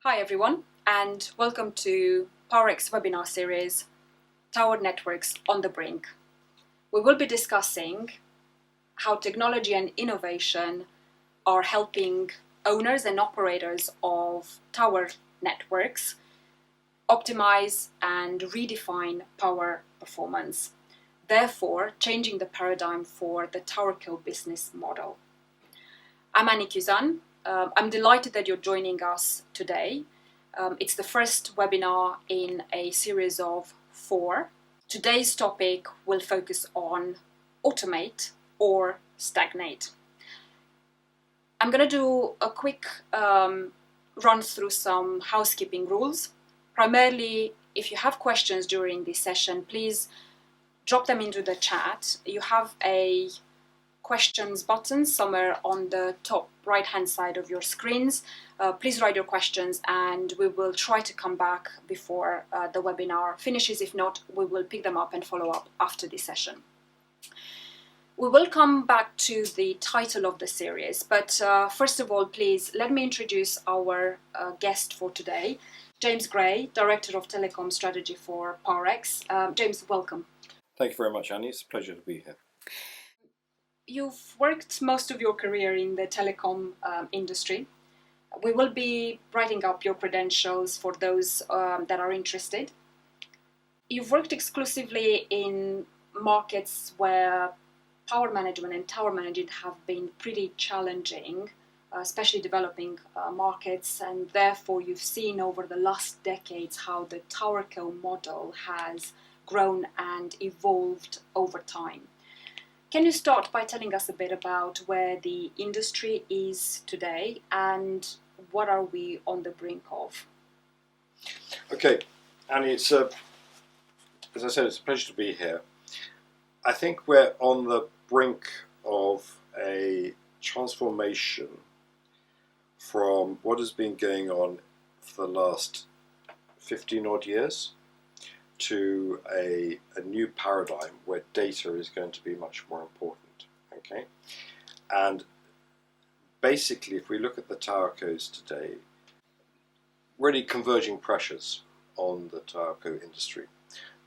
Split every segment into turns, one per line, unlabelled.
Hi everyone, and welcome to PowerX webinar series, Tower Networks on the Brink. We will be discussing how technology and innovation are helping owners and operators of tower networks optimize and redefine power performance, therefore changing the paradigm for the TowerCo business model. I'm Annie Kuzan. I'm delighted that you're joining us today. It's the first webinar in a series of 4. Today's topic will focus on automate or stagnate. I'm going to do a quick run through some housekeeping rules. Primarily, if you have questions during this session, please drop them into the chat. You have a questions button somewhere on the top right hand side of your screens. Please write your questions and we will try to come back before the webinar finishes. If not, we will pick them up and follow up after this session. We will come back to the title of the series, but first of all, please let me introduce our guest for today, James Gray, Director of Telecom Strategy for PowerX. James, welcome.
Thank you very much, Annie. It's a pleasure to be here.
You've worked most of your career in the telecom industry. We will be writing up your credentials for those that are interested. You've worked exclusively in markets where power management and tower management have been pretty challenging, especially developing markets, and therefore you've seen over the last decades how the TowerCo model has grown and evolved over time. Can you start by telling us a bit about where the industry is today and what are we on the brink of?
Okay, Annie, as I said, it's a pleasure to be here. I think we're on the brink of a transformation from what has been going on for the last 15 odd years to a new paradigm where data is going to be much more important, okay? And basically, if we look at the TowerCos today, really converging pressures on the TowerCo industry.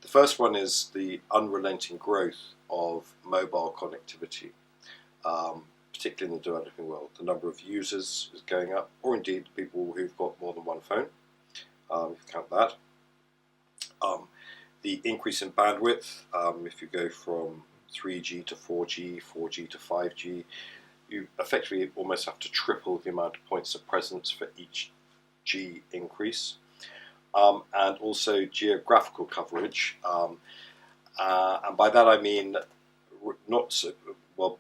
The first one is the unrelenting growth of mobile connectivity, particularly in the developing world. The number of users is going up, or indeed people who've got more than one phone, if you count that. The increase in bandwidth, if you go from 3G to 4G, 4G to 5G, you effectively almost have to triple the amount of points of presence for each G increase. And also geographical coverage. And by that I mean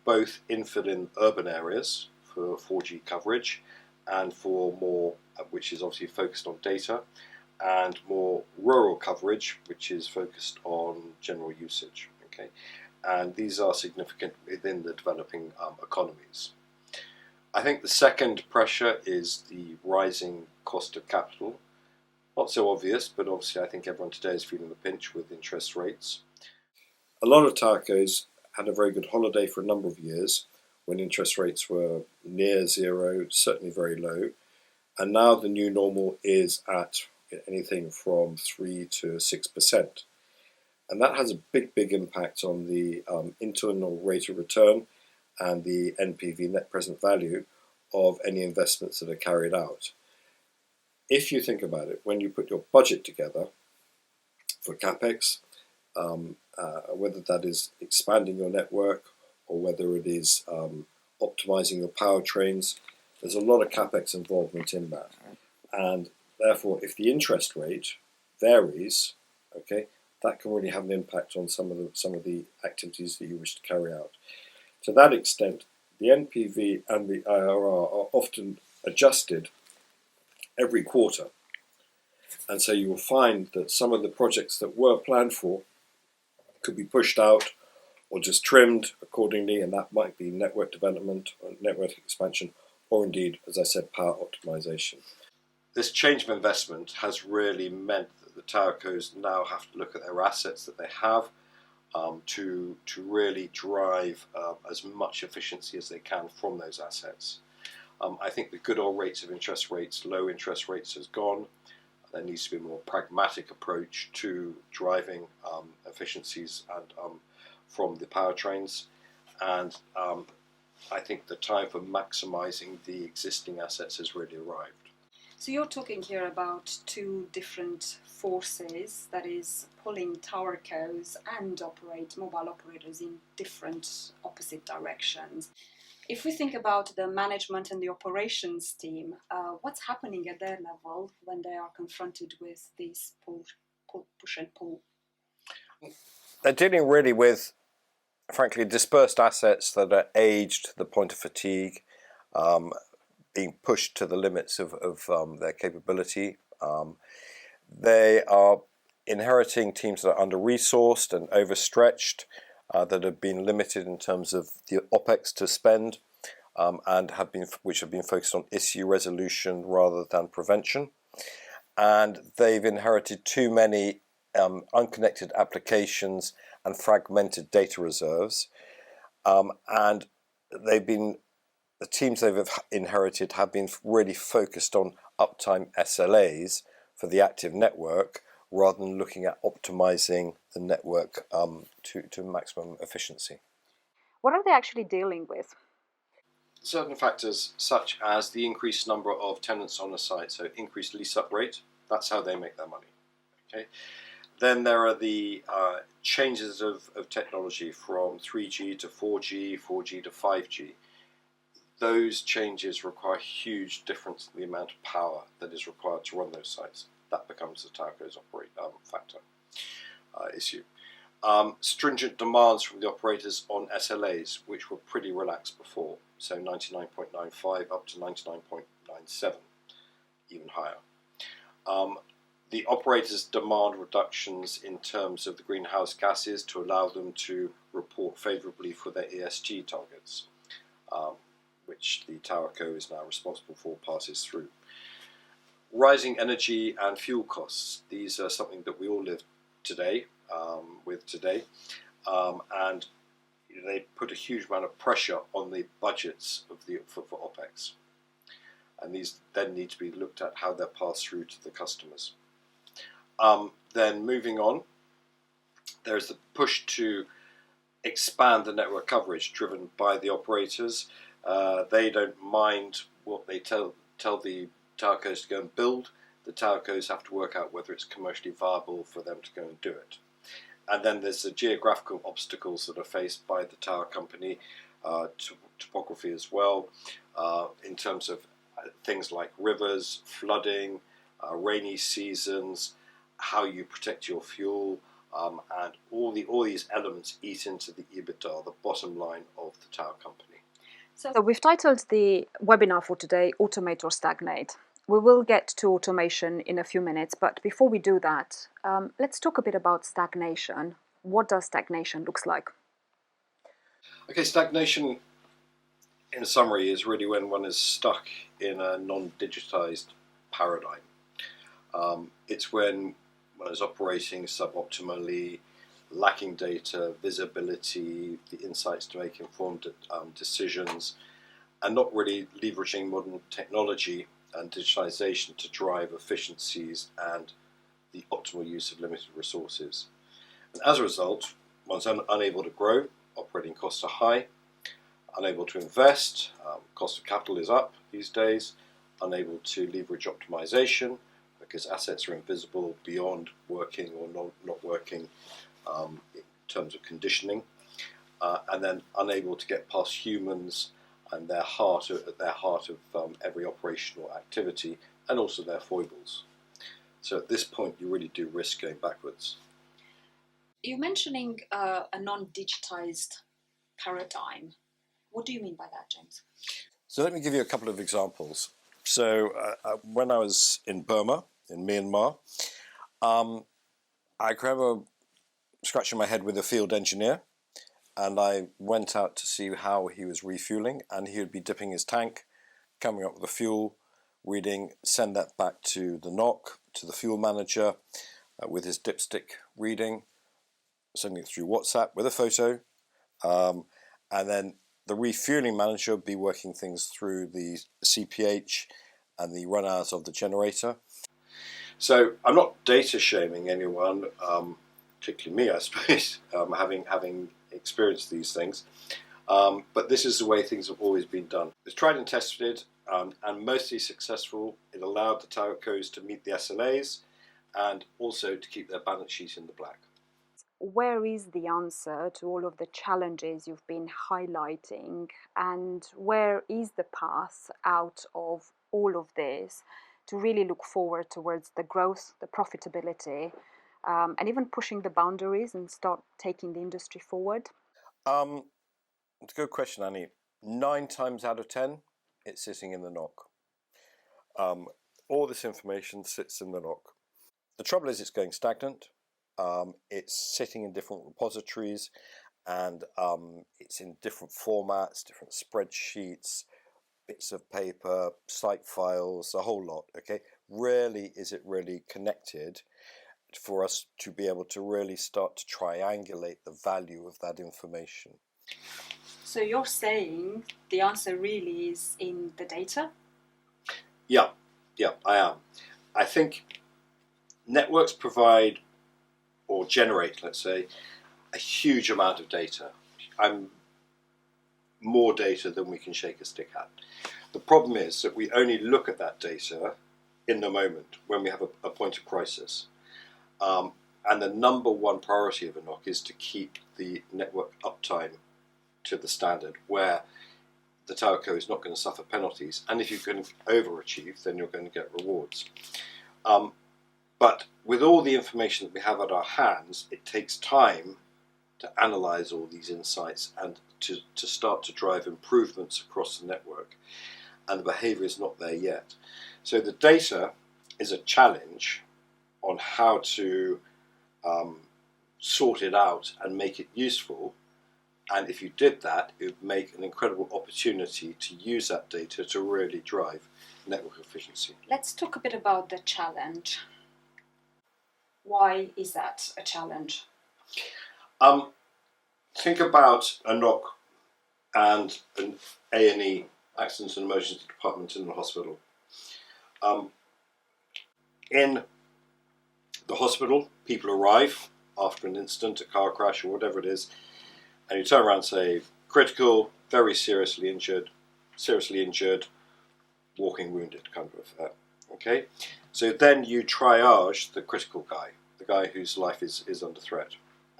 both infill in urban areas for 4G coverage and for more, which is obviously focused on data, and more rural coverage, which is focused on general usage. Okay, and these are significant within the developing economies. I think the second pressure is the rising cost of capital. Not so obvious, but obviously I think everyone today is feeling the pinch with interest rates. A lot of TowerCos had a very good holiday for a number of years when interest rates were near zero, certainly very low, and now the new normal is at anything from 3 to 6%. And that has a big impact on the internal rate of return and the NPV, net present value, of any investments that are carried out. If you think about it, when you put your budget together for CapEx, whether that is expanding your network or whether it is optimizing your power trains, there's a lot of CapEx involvement in that. And therefore, if the interest rate varies, okay, that can really have an impact on some of the activities that you wish to carry out. To that extent, the NPV and the IRR are often adjusted every quarter. And so you will find that some of the projects that were planned for could be pushed out or just trimmed accordingly, and that might be network development or network expansion, or indeed, as I said, power optimization. This change of investment has really meant that the TowerCos now have to look at their assets that they have to really drive as much efficiency as they can from those assets. I think the good old rates of interest rates, low interest rates has gone. There needs to be a more pragmatic approach to driving efficiencies and from the powertrains. And I think the time for maximising the existing assets has really arrived.
So you're talking here about two different forces, that is pulling towercos and mobile operators in different opposite directions. If we think about the management and the operations team, what's happening at their level when they are confronted with this push and pull?
They're dealing really with, frankly, dispersed assets that are aged to the point of fatigue, being pushed to the limits of their capability. They are inheriting teams that are under-resourced and overstretched, that have been limited in terms of the OPEX to spend, and which have been focused on issue resolution rather than prevention. And they've inherited too many unconnected applications and fragmented data reserves. And the teams they've inherited have been really focused on uptime SLAs for the active network rather than looking at optimizing the network to maximum efficiency.
What are they actually dealing with?
Certain factors such as the increased number of tenants on a site, so increased lease-up rate, that's how they make their money. Okay. Then there are the changes of technology from 3G to 4G, 4G to 5G. Those changes require huge difference in the amount of power that is required to run those sites. That becomes the towerco's issue. Stringent demands from the operators on SLAs, which were pretty relaxed before, so 99.95 up to 99.97, even higher. The operators demand reductions in terms of the greenhouse gases to allow them to report favourably for their ESG targets, which the towerco is now responsible for, passes through. Rising energy and fuel costs, these are something that we all live with today, and they put a huge amount of pressure on the budgets of for OPEX, and these then need to be looked at how they're passed through to the customers. Then moving on, there's the push to expand the network coverage driven by the operators. They don't mind what they tell the towercos to go and build. The towercos have to work out whether it's commercially viable for them to go and do it. And then there's the geographical obstacles that are faced by the tower company, topography as well, in terms of things like rivers, flooding, rainy seasons, how you protect your fuel, and all these elements eat into the EBITDA, the bottom line of the tower company.
So we've titled the webinar for today, Automate or Stagnate. We will get to automation in a few minutes, but before we do that, let's talk a bit about stagnation. What does stagnation look like?
Okay, stagnation, in summary, is really when one is stuck in a non-digitized paradigm. It's when one is operating suboptimally, lacking data, visibility, the insights to make informed decisions, and not really leveraging modern technology and digitalization to drive efficiencies and the optimal use of limited resources. And as a result, one's unable to grow, operating costs are high, unable to invest, cost of capital is up these days, unable to leverage optimization because assets are invisible beyond working or not working in terms of conditioning, and then unable to get past humans and at their heart of every operational activity, and also their foibles. So at this point, you really do risk going backwards.
You're mentioning a non-digitized paradigm. What do you mean by that, James?
So let me give you a couple of examples. So when I was in Burma, in Myanmar, I remember scratching my head with a field engineer, and I went out to see how he was refueling, and he would be dipping his tank, coming up with the fuel, reading, send that back to the NOC, to the fuel manager, with his dipstick reading, sending it through WhatsApp with a photo, and then The refueling manager will be working things through the CPH and the run hours of the generator.
So I'm not data shaming anyone, particularly me, I suppose, having experienced these things. But this is the way things have always been done. It's tried and tested, and mostly successful. It allowed the towercos to meet the SLAs and also to keep their balance sheet in the black.
Where is the answer to all of the challenges you've been highlighting, and where is the path out of all of this to really look forward towards the growth, the profitability, and even pushing the boundaries and start taking the industry forward?
It's a good question, Annie. 9 times out of 10, it's sitting in the NOC. All this information sits in the NOC. The trouble is it's going stagnant. It's sitting in different repositories, and it's in different formats, different spreadsheets, bits of paper, site files, a whole lot. Okay, rarely is it really connected for us to be able to really start to triangulate the value of that information.
So you're saying the answer really is in the data?
Yeah, I am. I think networks provide or generate, let's say, a huge amount of data. More data than we can shake a stick at. The problem is that we only look at that data in the moment when we have a point of crisis. And the number one priority of a NOC is to keep the network uptime to the standard where the towerco is not going to suffer penalties. And if you can overachieve, then you're going to get rewards. But with all the information that we have at our hands, it takes time to analyze all these insights and to start to drive improvements across the network. And the behavior is not there yet. So the data is a challenge on how to sort it out and make it useful. And if you did that, it would make an incredible opportunity to use that data to really drive network efficiency.
Let's talk a bit about the challenge. Why is that a challenge?
Think about a NOC and an A&E, Accident and Emergency Department in the hospital. In the hospital, people arrive after an incident, a car crash or whatever it is, and you turn around and say, critical, very seriously injured, walking wounded, kind of. Okay? So then you triage the critical guy, the guy whose life is under threat.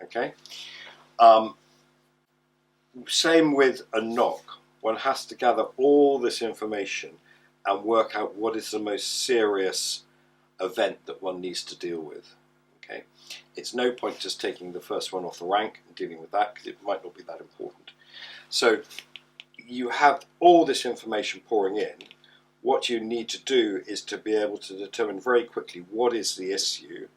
Okay? Same with a NOC. One has to gather all this information and work out what is the most serious event that one needs to deal with. Okay, it's no point just taking the first one off the rank and dealing with that because it might not be that important. So you have all this information pouring in. What you need to do is to be able to determine very quickly what is the issue,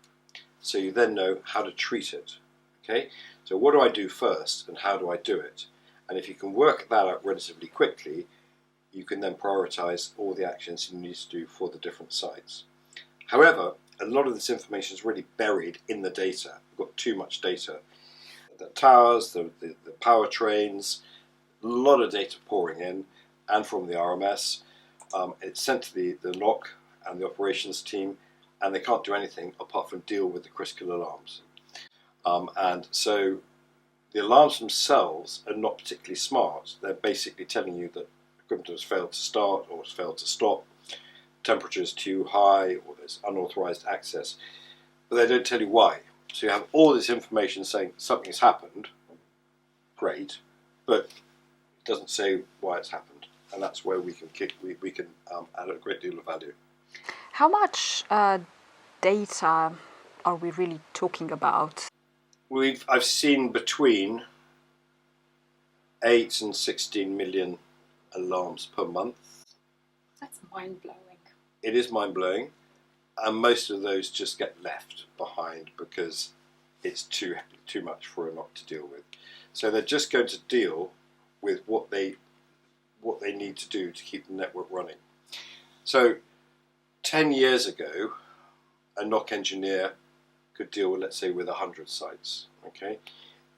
so you then know how to treat it. Okay, so what do I do first and how do I do it? And if you can work that out relatively quickly, you can then prioritize all the actions you need to do for the different sites. However, a lot of this information is really buried in the data. We've got too much data. The towers, the power trains, a lot of data pouring in, and from the RMS. It's sent to the NOC and the operations team, and they can't do anything apart from deal with the critical alarms. And so the alarms themselves are not particularly smart. They're basically telling you that equipment has failed to start or has failed to stop, temperature is too high, or there's unauthorized access, but they don't tell you why. So you have all this information saying something's happened, great, but it doesn't say why it's happened, and that's where we can add a great deal of value.
How much data are we really talking about?
I've seen between 8 and 16 million alarms per month.
That's mind-blowing.
It is mind-blowing, and most of those just get left behind because it's too much for a NOC to deal with. So they're just going to deal with what they need to do to keep the network running. So 10 years ago, a NOC engineer could deal with, let's say, with 100 sites. Okay,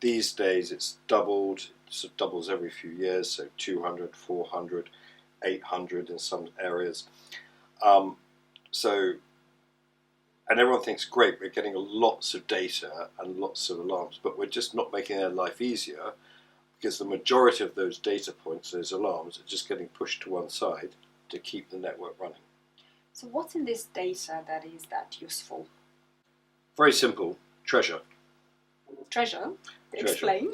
These days it's doubled, it doubles every few years, so 200, 400, 800 in some areas. And everyone thinks, great, we're getting lots of data and lots of alarms, but we're just not making their life easier, because the majority of those data points, those alarms, are just getting pushed to one side to keep the network running.
So what's in this data that is that useful?
Very simple, treasure.
Treasure? Explain.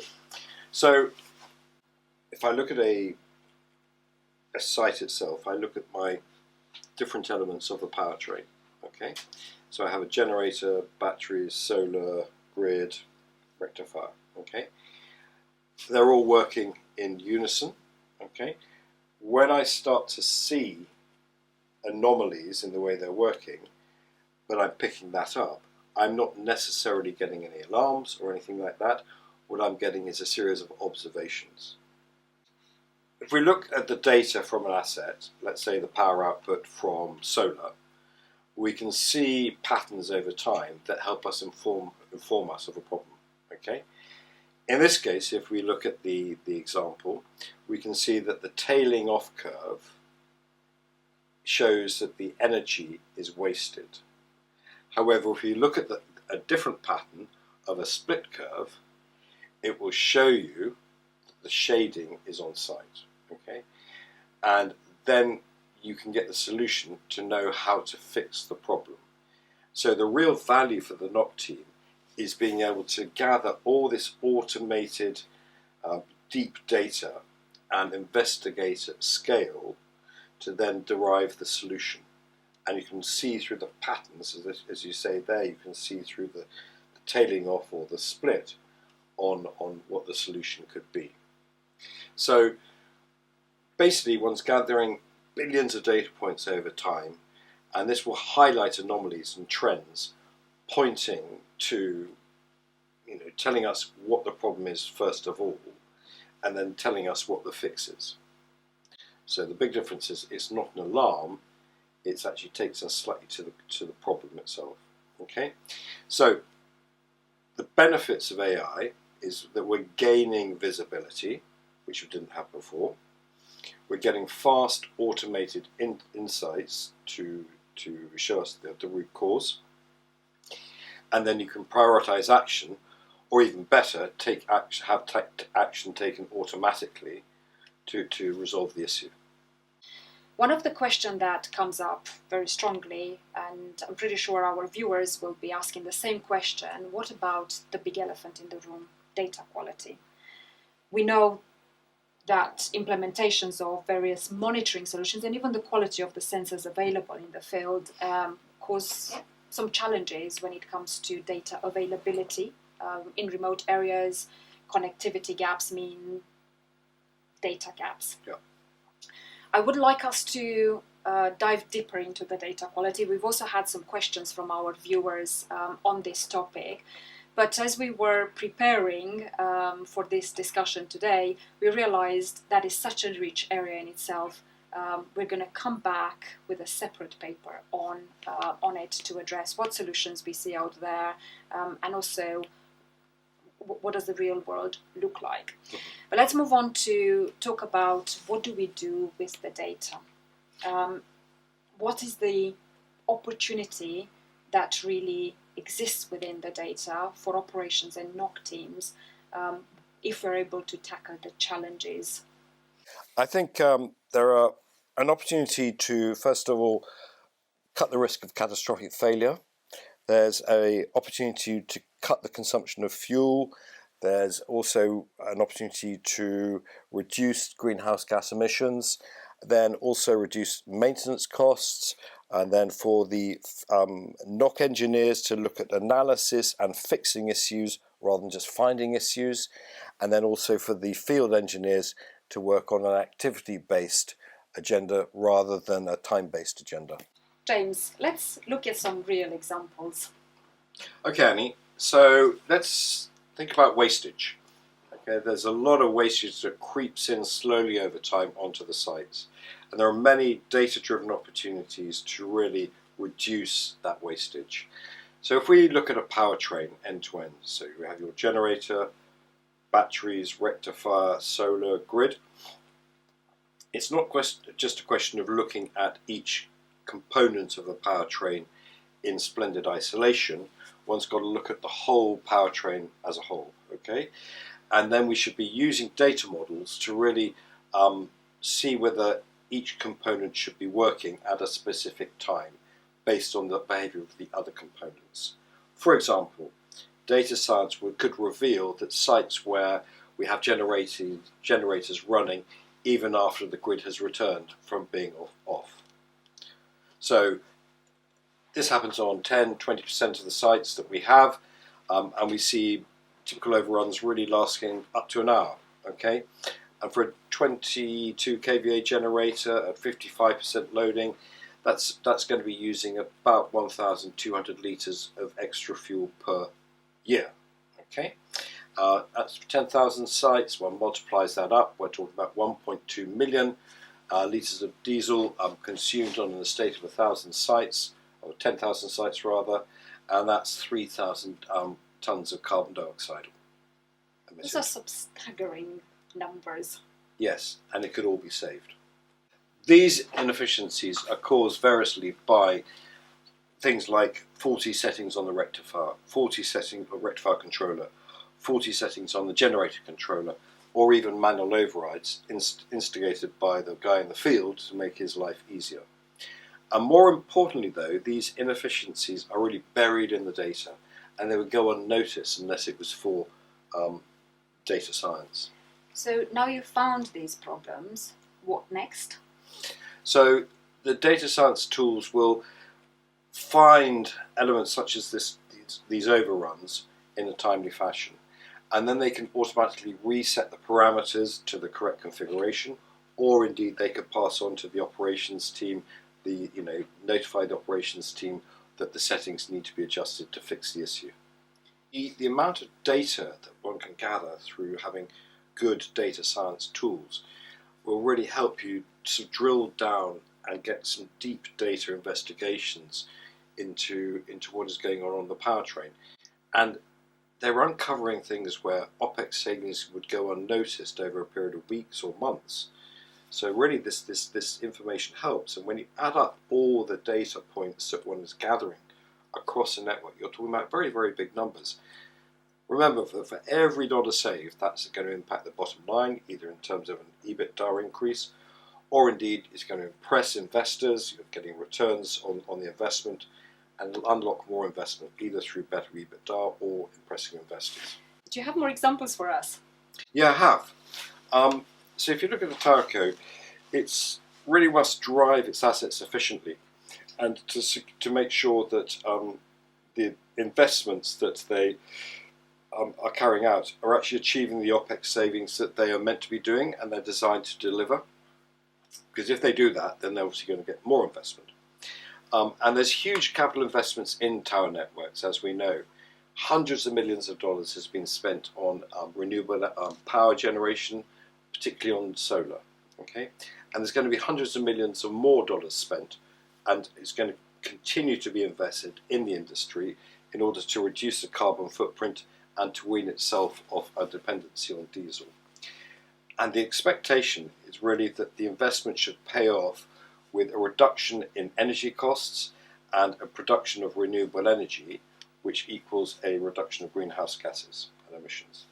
So if I look at a site itself, I look at my different elements of the powertrain. Okay, so I have a generator, batteries, solar, grid, rectifier. Okay, they're all working in unison. Okay, when I start to see anomalies in the way they're working, but I'm picking that up, I'm not necessarily getting any alarms or anything like that. What I'm getting is a series of observations. If we look at the data from an asset, let's say the power output from solar, we can see patterns over time that help us inform us of a problem. Okay? In this case, if we look at the example, we can see that the tailing off curve shows that the energy is wasted. However, if you look at a different pattern of a split curve, it will show you that the shading is on site. Okay? And then you can get the solution to know how to fix the problem. So the real value for the NOC team is being able to gather all this automated deep data and investigate at scale to then derive the solution. And you can see through the patterns, as you say there, you can see through the tailing off or the split on what the solution could be. So basically one's gathering billions of data points over time, and this will highlight anomalies and trends, pointing to, telling us what the problem is first of all, and then telling us what the fix is. So the big difference is it's not an alarm, it actually takes us slightly to the problem itself. Okay, so the benefits of AI is that we're gaining visibility, which we didn't have before. We're getting fast automated insights to show us the root cause, and then you can prioritize action, or even better, have action taken automatically to resolve the issue.
One of the questions that comes up very strongly, and I'm pretty sure our viewers will be asking the same question, what about the big elephant in the room, data quality? We know that implementations of various monitoring solutions and even the quality of the sensors available in the field cause some challenges when it comes to data availability. In remote areas, connectivity gaps mean data gaps.
Yeah.
I would like us to dive deeper into the data quality. We've also had some questions from our viewers on this topic. But as we were preparing for this discussion today, we realized that is such a rich area in itself. We're going to come back with a separate paper on it to address what solutions we see out there, and also what does the real world look like. But let's move on to talk about what do we do with the data. What is the opportunity that really exists within the data for operations and NOC teams if we're able to tackle the challenges?
I think there are an opportunity to, first of all, cut the risk of catastrophic failure. There's an opportunity to cut the consumption of fuel. There's also an opportunity to reduce greenhouse gas emissions, then also reduce maintenance costs, and then for the NOC engineers to look at analysis and fixing issues rather than just finding issues, and then also for the field engineers to work on an activity-based agenda rather than a time-based agenda.
James, let's look at some real examples.
Okay, Annie, so let's think about wastage. Okay, there's a lot of wastage that creeps in slowly over time onto the sites. And there are many data-driven opportunities to really reduce that wastage. So if we look at a powertrain end-to-end, so you have your generator, batteries, rectifier, solar, grid. It's not just a question of looking at each component of a powertrain in splendid isolation. One's got to look at the whole powertrain as a whole, okay? And then we should be using data models to really see whether each component should be working at a specific time based on the behavior of the other components. For example, data science could reveal that sites where we have generators running even after the grid has returned from being off. So this happens on 10-20% of the sites that we have, and we see typical overruns really lasting up to an hour, okay? And for a 22 kVA generator at 55% loading, that's going to be using about 1,200 litres of extra fuel per year, okay? That's 10,000 sites. One multiplies that up, we're talking about 1.2 million litres of diesel consumed on an estate of 1,000 sites, or 10,000 sites rather, and that's 3,000 tonnes of carbon dioxide emitted.
Those are some staggering numbers.
Yes, and it could all be saved. These inefficiencies are caused variously by things like faulty settings on the rectifier, faulty settings on the rectifier controller, faulty settings on the generator controller, or even manual overrides instigated by the guy in the field to make his life easier. And more importantly though, these inefficiencies are really buried in the data, and they would go unnoticed unless it was for data science.
So now you've found these problems, what next?
So the data science tools will find elements such as these overruns in a timely fashion, and then they can automatically reset the parameters to the correct configuration, or indeed they could pass on to the operations team, notify the operations team that the settings need to be adjusted to fix the issue. The amount of data that one can gather through having good data science tools will really help you to drill down and get some deep data investigations into what is going on the powertrain. And they're uncovering things where OPEX savings would go unnoticed over a period of weeks or months. So really this information helps, and when you add up all the data points that one is gathering across the network, you're talking about very, very big numbers. Remember, for every dollar saved, that's going to impact the bottom line, either in terms of an EBITDA increase, or indeed it's going to impress investors, you're getting returns on the investment, and it'll unlock more investment, either through better EBITDA or impressing investors.
Do you have more examples for us?
Yeah, I have. So if you look at the TowerCo, it's really must drive its assets efficiently, and to make sure that the investments that they are carrying out are actually achieving the OPEX savings that they are meant to be doing and they're designed to deliver. Because if they do that, then they're obviously going to get more investment. And there's huge capital investments in tower networks, as we know. Hundreds of millions of dollars has been spent on renewable power generation, particularly on solar. Okay, and there's going to be hundreds of millions of more dollars spent, and it's going to continue to be invested in the industry in order to reduce the carbon footprint and to wean itself off a dependency on diesel. And the expectation is really that the investment should pay off with a reduction in energy costs and a production of renewable energy, which equals a reduction of greenhouse gases and emissions.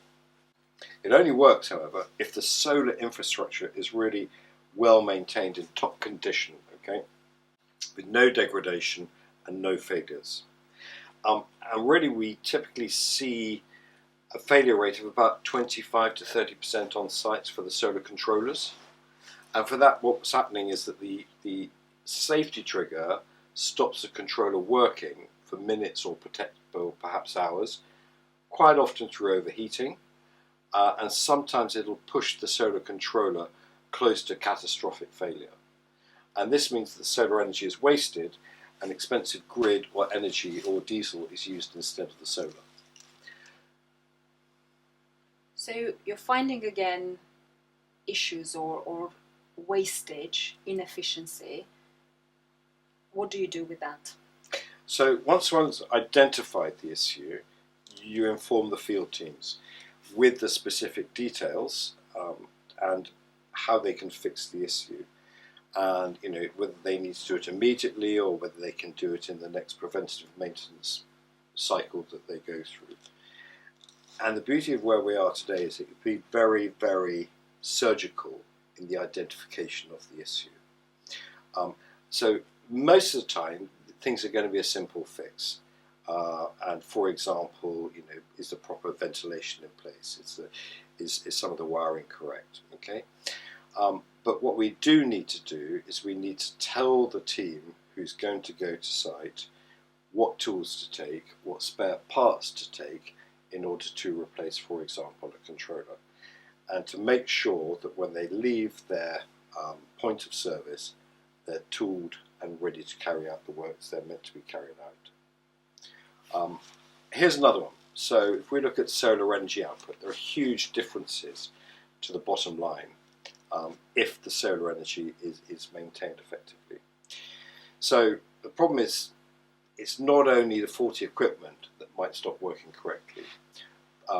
It only works, however, if the solar infrastructure is really well maintained in top condition, okay, with no degradation and no failures. And really we typically see a failure rate of about 25 to 30% on sites for the solar controllers. And for that, what's happening is that the safety trigger stops the controller working for minutes or perhaps hours, quite often through overheating, and sometimes it'll push the solar controller close to catastrophic failure. And this means that solar energy is wasted and expensive grid or energy or diesel is used instead of the solar.
So you're finding again issues or wastage, inefficiency. What do you do with that?
So once one's identified the issue, you inform the field teams. with the specific details and how they can fix the issue, and whether they need to do it immediately or whether they can do it in the next preventative maintenance cycle that they go through. And the beauty of where we are today is it can be very, very surgical in the identification of the issue. So most of the time, things are going to be a simple fix. And for example, is the proper ventilation in place? Is some of the wiring correct? Okay. But what we do need to do is we need to tell the team who's going to go to site what tools to take, what spare parts to take in order to replace, for example, a controller, and to make sure that when they leave their point of service, they're tooled and ready to carry out the works they're meant to be carried out. Here's another one. So if we look at solar energy output, there are huge differences to the bottom line if the solar energy is maintained effectively. So the problem is, it's not only the faulty equipment that might stop working correctly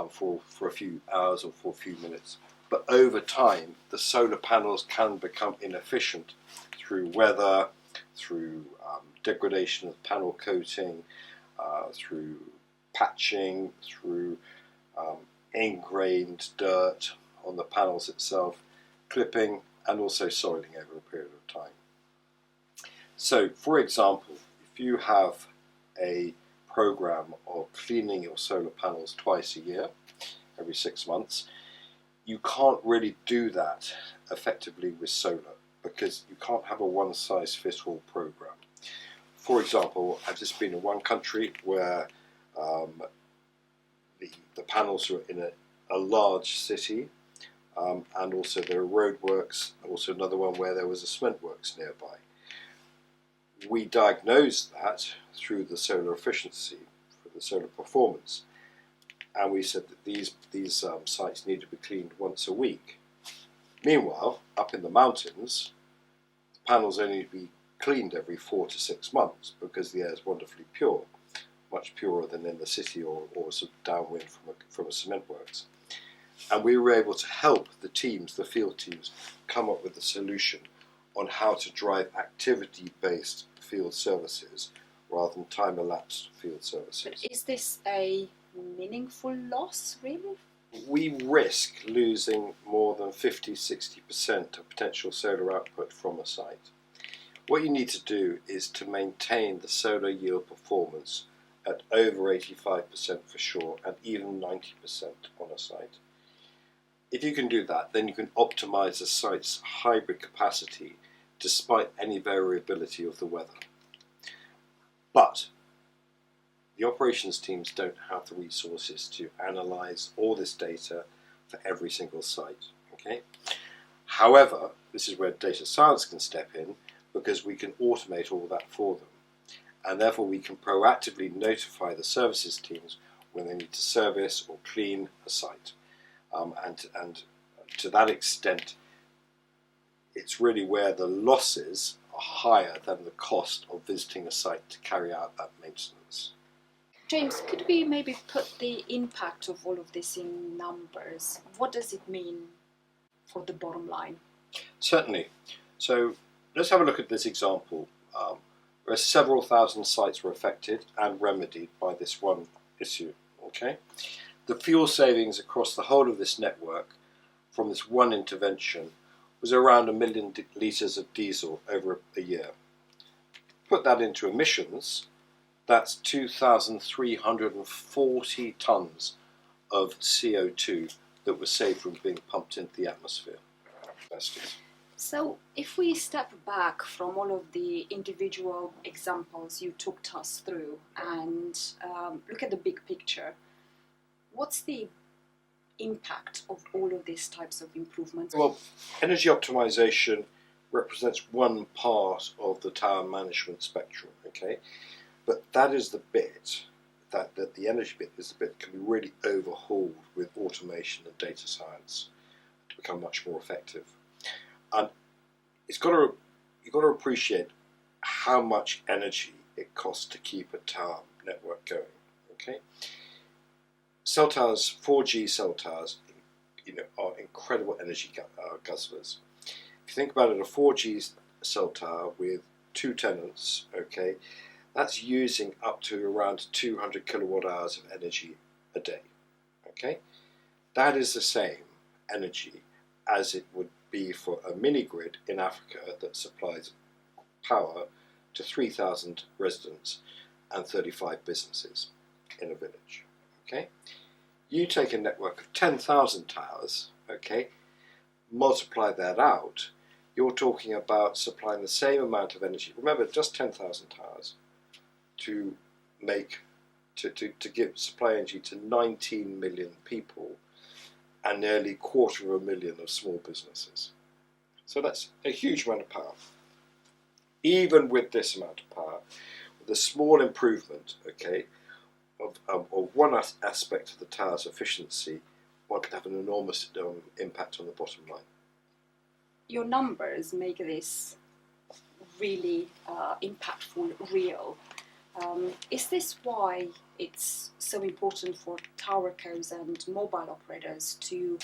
for a few hours or for a few minutes, but over time the solar panels can become inefficient through weather, through degradation of panel coating, through patching, through ingrained dirt on the panels itself, clipping, and also soiling over a period of time. So, for example, if you have a program of cleaning your solar panels twice a year, every 6 months, you can't really do that effectively with solar because you can't have a one-size-fits-all program. For example, I've just been in one country where the panels are in a large city, and also there are roadworks, also another one where there was a cement works nearby. We diagnosed that through the solar efficiency, for the solar performance, and we said that these sites need to be cleaned once a week. Meanwhile, up in the mountains, the panels only need to be cleaned every 4 to 6 months because the air is wonderfully pure, much purer than in the city or sort of downwind from a cement works. And we were able to help the teams, the field teams, come up with a solution on how to drive activity-based field services rather than time-elapsed field services.
But is this a meaningful loss, really?
We risk losing more than 50-60% of potential solar output from a site. What you need to do is to maintain the solar yield performance at over 85% for sure, and even 90% on a site. If you can do that, then you can optimize the site's hybrid capacity despite any variability of the weather. But the operations teams don't have the resources to analyze all this data for every single site. Okay? However, this is where data science can step in because we can automate all that for them. And therefore we can proactively notify the services teams when they need to service or clean a site. And to that extent, it's really where the losses are higher than the cost of visiting a site to carry out that maintenance.
James, could we maybe put the impact of all of this in numbers? What does it mean for the bottom line?
Certainly. So let's have a look at this example. Where several thousand sites were affected and remedied by this one issue. Okay, the fuel savings across the whole of this network from this one intervention was around 1 million litres of diesel over a year. Put that into emissions, that's 2,340 tonnes of CO2 that was saved from being pumped into the atmosphere.
So if we step back from all of the individual examples you took us through and look at the big picture, what's the impact of all of these types of improvements?
Well, energy optimization represents one part of the tower management spectrum, okay? But that is the bit, that the energy bit is the bit that can be really overhauled with automation and data science to become much more effective. And you've got to appreciate how much energy it costs to keep a tower network going. Okay, cell towers, 4G cell towers, are incredible energy guzzlers. If you think about it, a 4G cell tower with 2 tenants, okay, that's using up to around 200 kilowatt hours of energy a day. Okay, that is the same energy as it would be for a mini grid in Africa that supplies power to 3,000 residents and 35 businesses in a village. Okay, you take a network of 10,000 towers, okay, multiply that out, you're talking about supplying the same amount of energy. Remember, just 10,000 towers to supply energy to 19 million people and nearly 250,000 of small businesses. So that's a huge amount of power. Even with this amount of power, with a small improvement, okay, of one aspect of the tower's efficiency, one could have an enormous impact on the bottom line.
Your numbers make this really impactful, real. Is this why it's so important for towercos and mobile operators to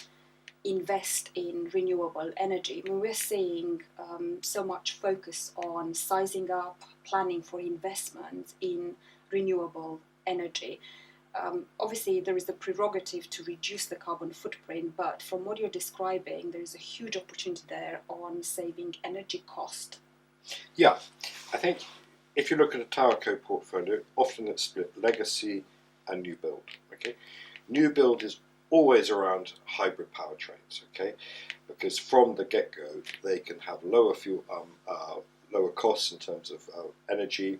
invest in renewable energy? I mean, we're seeing so much focus on sizing up, planning for investment in renewable energy. Obviously, there is the prerogative to reduce the carbon footprint, but from what you're describing, there is a huge opportunity there on saving energy cost.
Yeah, I think if you look at a towerco portfolio, often it's split legacy and new build. Okay, new build is always around hybrid powertrains. Okay, because from the get-go they can have lower lower costs in terms of energy,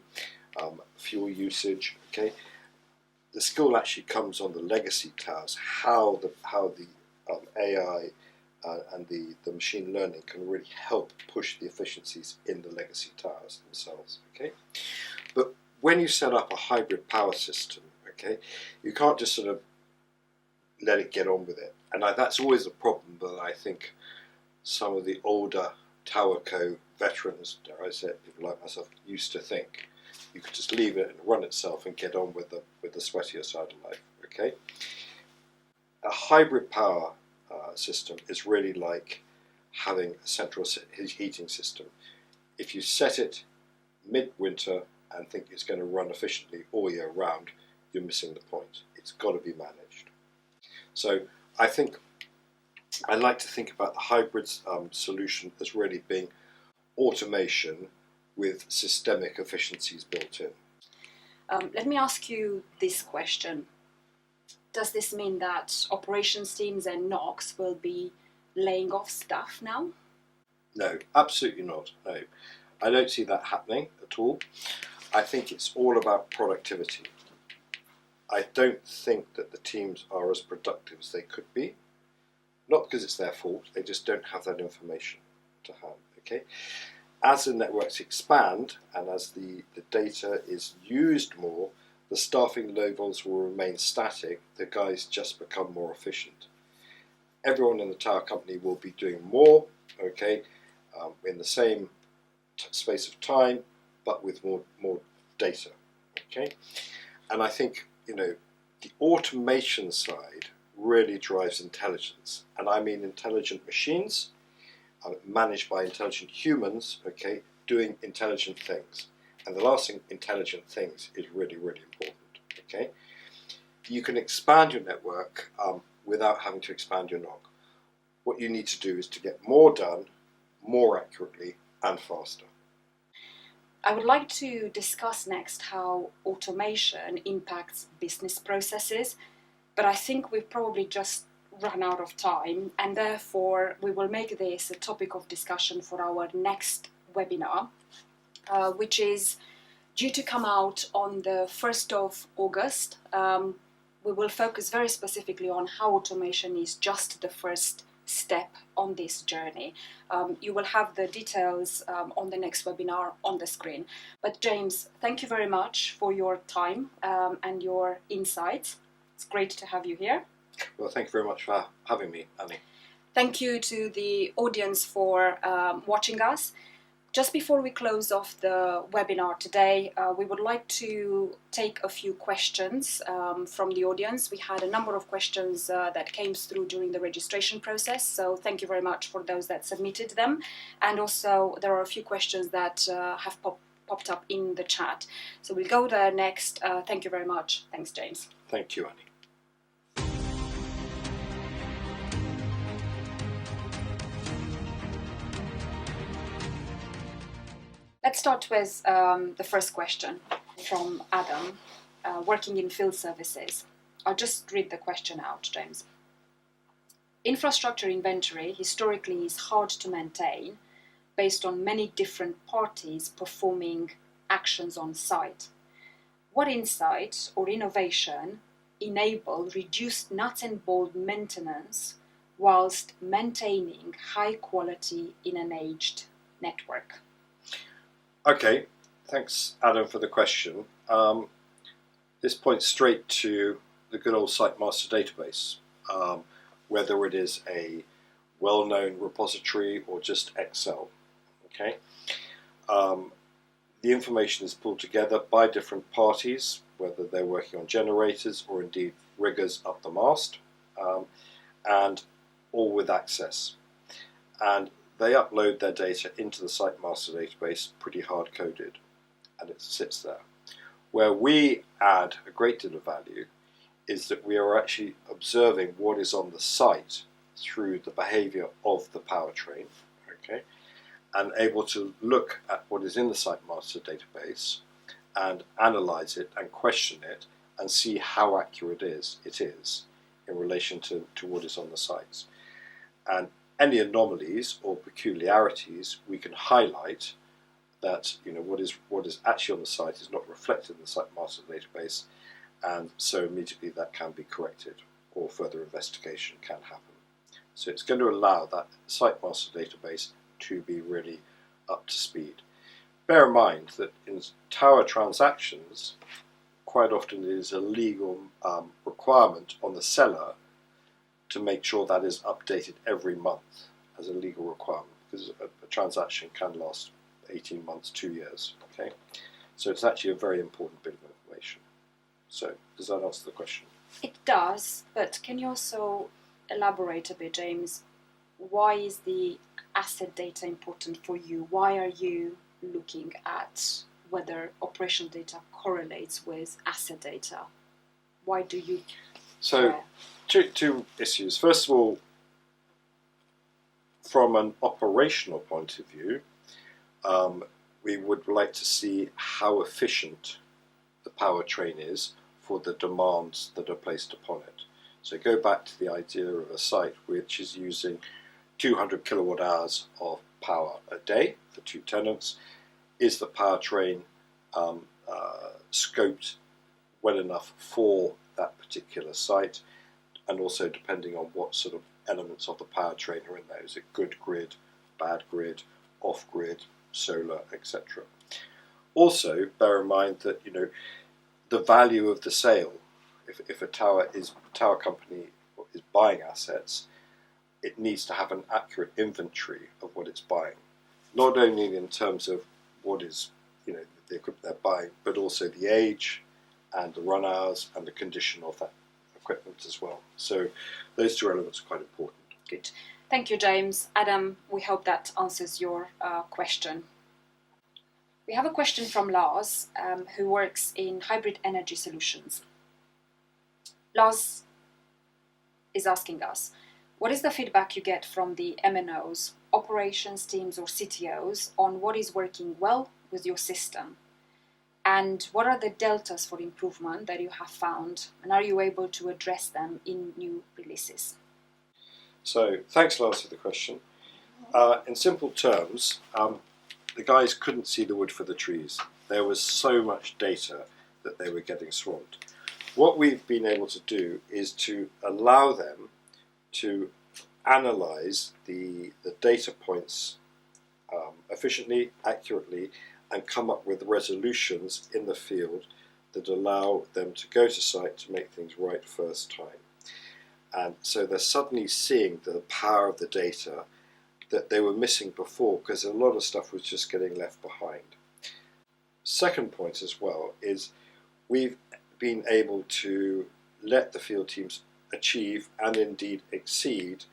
fuel usage. Okay, the skill actually comes on the legacy towers, how the AI and the machine learning can really help push the efficiencies in the legacy towers themselves. Okay, but when you set up a hybrid power system, okay, you can't just sort of let it get on with it, and that's always a problem that I think some of the older towerco veterans, dare I say, people like myself, used to think. You could just leave it and run itself and get on with the sweatier side of life. Okay, a hybrid power system is really like having a central heating system. If you set it mid-winter and think it's going to run efficiently all year round, you're missing the point. It's got to be managed. So I think I like to think about the hybrid solution as really being automation with systemic efficiencies built in.
Let me ask you this question. Does this mean that operations teams and NOCs will be laying off staff now?
No, absolutely not. No, I don't see that happening at all. I think it's all about productivity. I don't think that the teams are as productive as they could be. Not because it's their fault, they just don't have that information to hand. Okay? As the networks expand and as the data is used more, the staffing levels will remain static, the guys just become more efficient. Everyone in the tower company will be doing more, okay, in the same space of time, but with more data, okay? And I think, the automation side really drives intelligence, and I mean intelligent machines, managed by intelligent humans, okay, doing intelligent things. And the last thing, intelligent things, is really, really important, okay? You can expand your network without having to expand your NOC. What you need to do is to get more done, more accurately, and faster.
I would like to discuss next how automation impacts business processes, but I think we've probably just run out of time, and therefore we will make this a topic of discussion for our next webinar, which is due to come out on the 1st of August. We will focus very specifically on how automation is just the first step on this journey. You will have the details on the next webinar on the screen. But James, thank you very much for your time and your insights. It's great to have you here.
Well, thank you very much for having me, Annie.
Thank you to the audience for watching us. Just before we close off the webinar today, we would like to take a few questions from the audience. We had a number of questions that came through during the registration process, so thank you very much for those that submitted them. And also there are a few questions that have popped up in the chat. So we'll go there next. Thank you very much. Thanks, James.
Thank you, Annie.
Let's start with the first question from Adam, working in field services. I'll just read the question out, James. Infrastructure inventory historically is hard to maintain based on many different parties performing actions on site. What insight or innovation enable reduced nuts and bolt maintenance whilst maintaining high quality in an aged network?
Okay, thanks, Adam, for the question. This points straight to the good old site master database, whether it is a well-known repository or just Excel. Okay, the information is pulled together by different parties, whether they're working on generators or indeed riggers up the mast, and all with access. And they upload their data into the site master database, pretty hard coded, and it sits there. Where we add a great deal of value is that we are actually observing what is on the site through the behavior of the powertrain, okay, and able to look at what is in the site master database and analyze it and question it and see how accurate it is in relation to what is on the sites. And any anomalies or peculiarities we can highlight that what is actually on the site is not reflected in the site master database, and so immediately that can be corrected or further investigation can happen. So it's going to allow that site master database to be really up to speed. Bear in mind that in tower transactions, quite often it is a legal requirement on the seller to make sure that is updated every month as a legal requirement, because a transaction can last 18 months, 2 years. Okay, so it's actually a very important bit of information. So does that answer the question?
It does, but can you also elaborate a bit, James? Why is the asset data important for you? Why are you looking at whether operational data correlates with asset data? Why do you care?
Two issues. First of all, from an operational point of view, we would like to see how efficient the powertrain is for the demands that are placed upon it. So go back to the idea of a site which is using 200 kilowatt hours of power a day for 2 tenants. Is the powertrain scoped well enough for that particular site? And also depending on what sort of elements of the powertrain are in there. Is it good grid, bad grid, off grid, solar, etc. Also bear in mind that the value of the sale, if a tower company is buying assets, it needs to have an accurate inventory of what it's buying, not only in terms of what is the equipment they're buying, but also the age and the run hours and the condition of that equipment as well. So those two elements are quite important.
Good. Thank you, James. Adam, we hope that answers your question. We have a question from Lars, who works in hybrid energy solutions. Lars is asking us, what is the feedback you get from the MNOs, operations teams or CTOs on what is working well with your system? And what are the deltas for improvement that you have found? And are you able to address them in new releases?
So thanks, Lars, for the question. In simple terms, the guys couldn't see the wood for the trees. There was so much data that they were getting swamped. What we've been able to do is to allow them to analyze the data points efficiently, accurately, and come up with resolutions in the field that allow them to go to site to make things right first time. And so they're suddenly seeing the power of the data that they were missing before, because a lot of stuff was just getting left behind. Second point as well is we've been able to let the field teams achieve and indeed exceed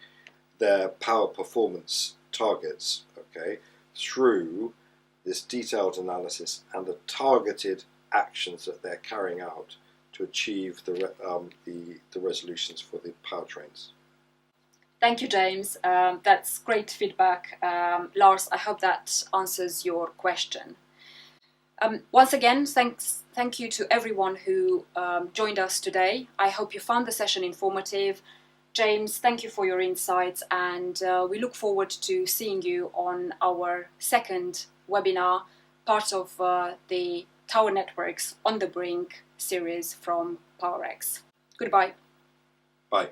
their power performance targets, okay, through this detailed analysis and the targeted actions that they're carrying out to achieve the resolutions for the powertrains.
Thank you, James. That's great feedback. Lars, I hope that answers your question. Once again, thank you to everyone who joined us today. I hope you found the session informative. James, thank you for your insights, and we look forward to seeing you on our second webinar, part of the Tower Networks on the Brink series from PowerX. Goodbye.
Bye.